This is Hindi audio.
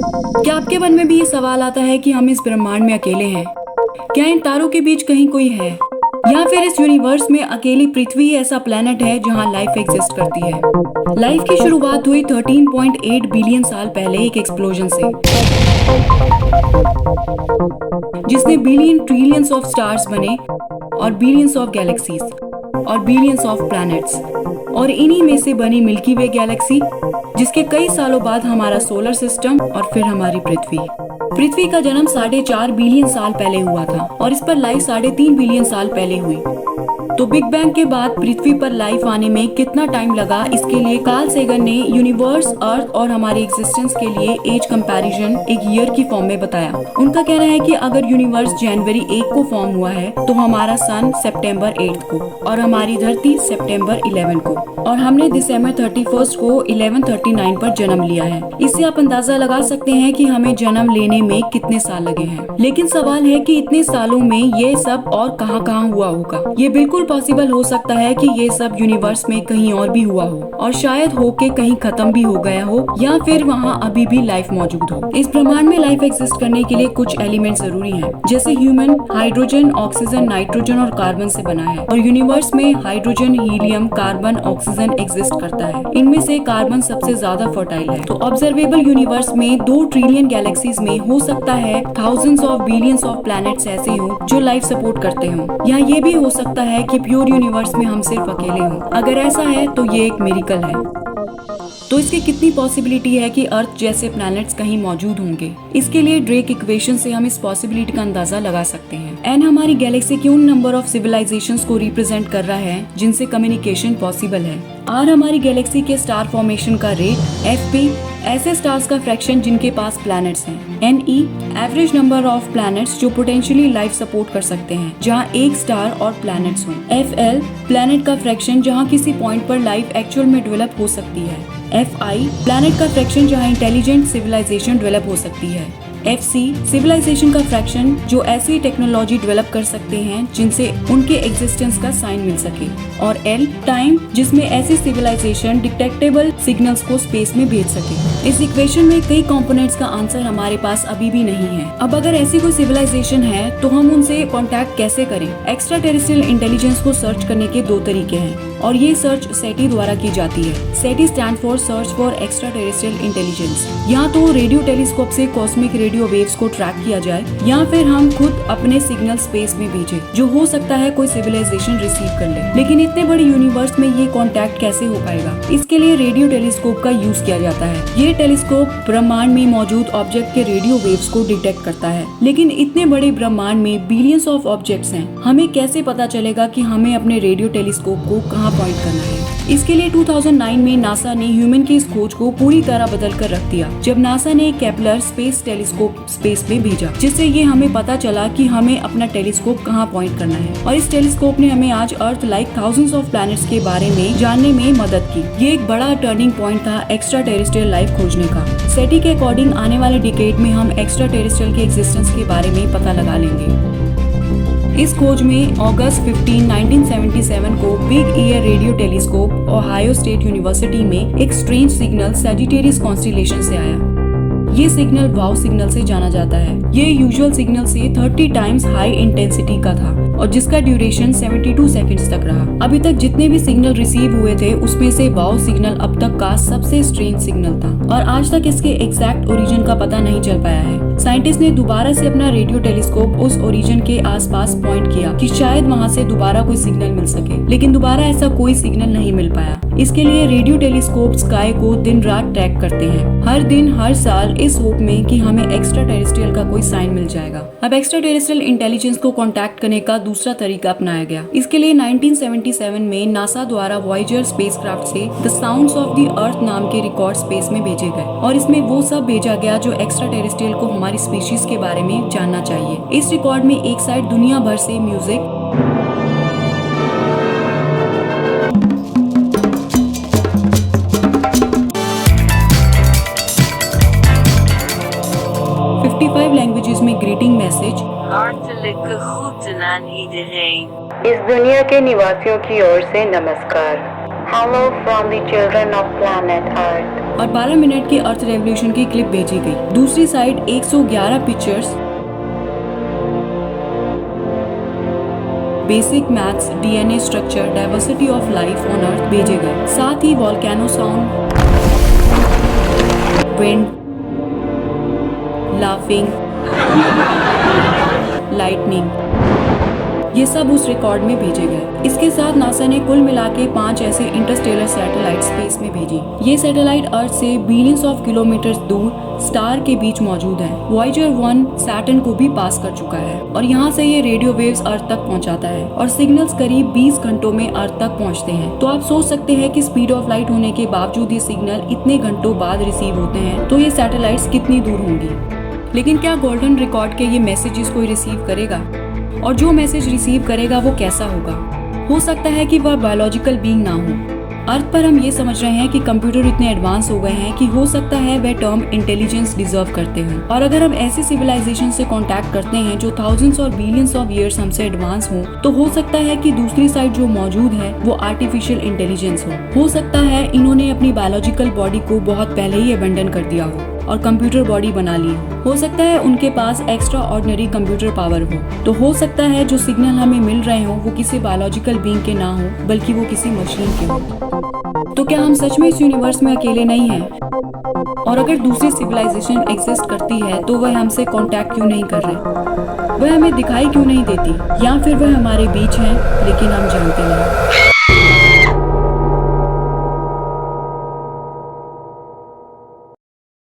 क्या आपके मन में भी ये सवाल आता है कि हम इस ब्रह्मांड में अकेले हैं? क्या इन तारों के बीच कहीं कोई है, या फिर इस यूनिवर्स में अकेली पृथ्वी ही ऐसा प्लेनेट है जहां लाइफ एग्जिस्ट करती है? लाइफ की शुरुआत हुई 13.8 बिलियन साल पहले एक एक्सप्लोजन से, जिसने बिलियन ट्रिलियंस ऑफ स्टार्स बने और बिलियंस ऑफ गैलेक्सीज और बिलियंस ऑफ प्लैनेट्स, और इन्हीं में से बनी मिल्की वे गैलेक्सी, जिसके कई सालों बाद हमारा सोलर सिस्टम और फिर हमारी पृथ्वी। पृथ्वी का जन्म 4.5 बिलियन साल पहले हुआ था और इस पर लाइफ 3.5 बिलियन साल पहले हुई। तो बिग बैंग के बाद पृथ्वी पर लाइफ आने में कितना टाइम लगा, इसके लिए कार्ल सेगन ने यूनिवर्स, अर्थ और हमारी एग्जिस्टेंस के लिए एज कंपैरिजन एक ईयर की फॉर्म में बताया। उनका कहना है कि अगर यूनिवर्स जनवरी 1 को फॉर्म हुआ है तो हमारा सन सितंबर 8 को और हमारी धरती सितंबर 11 को, और हमने दिसंबर 31 को 1139 पर जन्म लिया है। इससे आप अंदाजा लगा सकते हैं कि हमें जन्म लेने में कितने साल लगे हैं। लेकिन सवाल है कि इतने सालों में ये सब और कहाँ हुआ होगा। ये बिल्कुल पॉसिबल हो सकता है कि ये सब यूनिवर्स में कहीं और भी हुआ हो, और शायद हो के कहीं खत्म भी हो गया हो, या फिर वहाँ अभी भी लाइफ मौजूद हो। इस ब्रह्मांड में लाइफ एग्जिस्ट करने के लिए कुछ एलिमेंट जरूरी हैं, जैसे ह्यूमन हाइड्रोजन, ऑक्सीजन, नाइट्रोजन और कार्बन से बना है, और यूनिवर्स में hydrogen, helium, carbon, oxygen exist करता है। इनमें से कार्बन सबसे ज्यादा फर्टाइल है। तो ऑब्जर्वेबल यूनिवर्स में 2 ट्रिलियन गैलेक्सीज में हो सकता है thousands of billions of planets ऐसे हो जो लाइफ सपोर्ट करते हो, या ये भी हो सकता है कि प्योर यूनिवर्स में हम सिर्फ अकेले हों। अगर ऐसा है तो ये एक मिरेकल है। तो इसकी कितनी पॉसिबिलिटी है कि अर्थ जैसे प्लैनेट्स कहीं मौजूद होंगे? इसके लिए ड्रेक इक्वेशन से हम इस पॉसिबिलिटी का अंदाजा लगा सकते हैं। एन हमारी गैलेक्सी के उन नंबर ऑफ सिविलाइजेशंस को रिप्रेजेंट कर रहा है जिनसे कम्युनिकेशन पॉसिबल है। आर हमारी गैलेक्सी के स्टार फॉर्मेशन का रेट। एफ पी ऐसे स्टार्स का फ्रैक्शन जिनके पास प्लैनेट्स हैं। N E average number of planets जो पोटेंशियली लाइफ सपोर्ट कर सकते हैं जहां एक स्टार और प्लैनेट्स हों। एफ एल प्लैनेट का फ्रैक्शन जहां किसी पॉइंट पर लाइफ एक्चुअल में डेवलप हो सकती है। एफ आई प्लैनेट का फ्रैक्शन जहां इंटेलिजेंट सिविलाइजेशन डेवलप हो सकती है। एफ सी सिविलाइजेशन का फ्रैक्शन जो ऐसी टेक्नोलॉजी डेवलप कर सकते हैं जिनसे उनके एग्जिस्टेंस का साइन मिल सके। और एल टाइम जिसमें ऐसी सिविलाइजेशन डिटेक्टेबल सिग्नल्स को स्पेस में भेज सके। इस इक्वेशन में कई कंपोनेंट्स का आंसर हमारे पास अभी भी नहीं है। अब अगर ऐसी कोई सिविलाइजेशन है तो हम उनसे कांटेक्ट कैसे करें? एक्स्ट्रा टेरेस्ट्रियल इंटेलिजेंस को सर्च करने के 2 तरीके हैं, और ये सर्च सेटी द्वारा की जाती है। SETI stand for search for extra terrestrial intelligence. यहाँ तो रेडियो टेलीस्कोप से कॉस्मिक रेडियो वेव्स को ट्रैक किया जाए, या फिर हम खुद अपने सिग्नल स्पेस में भेजें, जो हो सकता है कोई सिविलाइजेशन रिसीव कर ले। लेकिन इतने बड़े यूनिवर्स में ये कांटेक्ट कैसे हो पाएगा? इसके लिए रेडियो टेलीस्कोप का यूज किया जाता है। ये टेलीस्कोप ब्रह्मांड में मौजूद ऑब्जेक्ट के रेडियो वेव्स को डिटेक्ट करता है। लेकिन इतने बड़े ब्रह्मांड में बिलियंस ऑफ ऑब्जेक्ट्स हैं, हमें कैसे पता चलेगा कि हमें अपने रेडियो टेलीस्कोप को कहाँ पॉइंट करना है? इसके लिए 2009 में नासा ने ह्यूमन की इस खोज को पूरी तरह बदल कर रख दिया, जब नासा ने केपलर स्पेस टेलीस्कोप स्पेस में भेजा, जिससे ये हमें पता चला कि हमें अपना टेलीस्कोप कहाँ पॉइंट करना है। और इस टेलीस्कोप ने हमें आज earth like thousands of planets के बारे में जानने में मदद की। ये एक बड़ा टर्निंग पॉइंट था एक्स्ट्रा टेरेस्ट्रियल लाइफ खोजने का। सेटी के अकॉर्डिंग आने वाले डिकेड में हम एक्स्ट्रा टेरेस्ट्रियल के एग्जिस्टेंस के बारे में पता लगा लेंगे। इस खोज में अगस्त 15, 1977 को big year radio telescope Ohio state university में एक स्ट्रेंज सिग्नल सजिटेरियस कॉन्स्टेलेशन से आया। ये सिग्नल वाव सिग्नल से जाना जाता है। ये यूजुअल सिग्नल से 30 टाइम्स हाई इंटेंसिटी का था और जिसका ड्यूरेशन 72 सेकंड्स तक रहा। अभी तक जितने भी सिग्नल रिसीव हुए थे उसमें से वाव सिग्नल अब तक का सबसे स्ट्रेंज सिग्नल था, और आज तक इसके एग्जैक्ट ओरिजिन का पता नहीं चल पाया है। साइंटिस्ट ने दोबारा से अपना रेडियो टेलीस्कोप उस ओरिजिन के आसपास पॉइंट किया कि शायद वहाँ से दोबारा कोई सिग्नल मिल सके, लेकिन दोबारा ऐसा कोई सिग्नल नहीं मिल पाया। इसके लिए रेडियो टेलीस्कोप स्काई को दिन रात ट्रैक करते हैं, हर दिन हर साल, इस होप में कि हमें एक्स्ट्रा टेरेस्ट्रियल का कोई साइन मिल जाएगा। अब एक्स्ट्रा टेरेस्ट्रियल इंटेलिजेंस को कांटेक्ट करने का दूसरा तरीका अपनाया गया। इसके लिए 1977 में नासा द्वारा वॉयेजर स्पेसक्राफ्ट से the sounds of the earth नाम के रिकॉर्ड स्पेस में भेजे गए, और इसमें वो सब भेजा गया जो एक्स्ट्रा टेरेस्ट्रियल को हमारी स्पीशीज के बारे में जानना चाहिए। इस रिकॉर्ड में एक साइड दुनिया भर से म्यूजिक, 55 लैंग्वेजेस में ग्रीटिंग मैसेज, इस दुनिया के निवासियों की ओर से नमस्कार। Hello from the children of planet Earth. और 12 मिनट की अर्थ रेवोल्यूशन की क्लिप भेजी गई। दूसरी side 111 pictures, basic maths, DNA structure, diversity of life on Earth भेजे गए। साथ ही volcano sound, wind, laughing, lightning, ये सब उस रिकॉर्ड में भेजे गए। इसके साथ नासा ने कुल मिला के 5 ऐसे इंटरस्टेलर सैटेलाइट स्पेस में भेजी। ये सैटेलाइट अर्थ से बिलियंस ऑफ किलोमीटर्स दूर स्टार के बीच मौजूद है। वॉयेजर 1 सैटर्न को भी पास कर चुका है और यहाँ से ये रेडियो वेव्स अर्थ तक पहुँचाता है और सिग्नल्स करीब 20 घंटों में अर्थ तक पहुँचते हैं। तो आप सोच सकते हैं कि स्पीड ऑफ लाइट होने के बावजूद ये सिग्नल इतने घंटों बाद रिसीव होते हैं, तो ये सैटेलाइट्स कितनी दूर होंगी। लेकिन क्या गोल्डन रिकॉर्ड के ये मैसेजेस कोई रिसीव करेगा? और जो मैसेज रिसीव करेगा वो कैसा होगा? हो सकता है कि वह बायोलॉजिकल बीइंग ना हो। अर्थ पर हम ये समझ रहे हैं कि कंप्यूटर इतने एडवांस हो गए हैं कि हो सकता है वह टर्म इंटेलिजेंस डिजर्व करते हैं। और अगर हम ऐसी सिविलाइजेशन से कांटेक्ट करते हैं जो थाउजेंड्स और बिलियंस ऑफ ईयर्स हमसे एडवांस हो, तो हो सकता है कि दूसरी साइड जो मौजूद है वो आर्टिफिशियल इंटेलिजेंस हो सकता है इन्होंने अपनी बायोलॉजिकल बॉडी को बहुत पहले ही अबेंडन कर दिया हो और कंप्यूटर बॉडी बना ली हो सकता है उनके पास एक्स्ट्रा ऑर्डिनरी कंप्यूटर पावर हो। तो हो सकता है जो सिग्नल हमें मिल रहे हो वो किसी बायोलॉजिकल बीइंग के ना हो, बल्कि वो किसी मशीन के हो। तो क्या हम सच में इस यूनिवर्स में अकेले नहीं हैं? और अगर दूसरी सिविलाइजेशन एग्जिस्ट करती है तो वह हमसे कांटेक्ट क्यों नहीं कर रहे? वह हमें दिखाई क्यों नहीं देती? या फिर वह हमारे बीच है लेकिन हम जानते नहीं।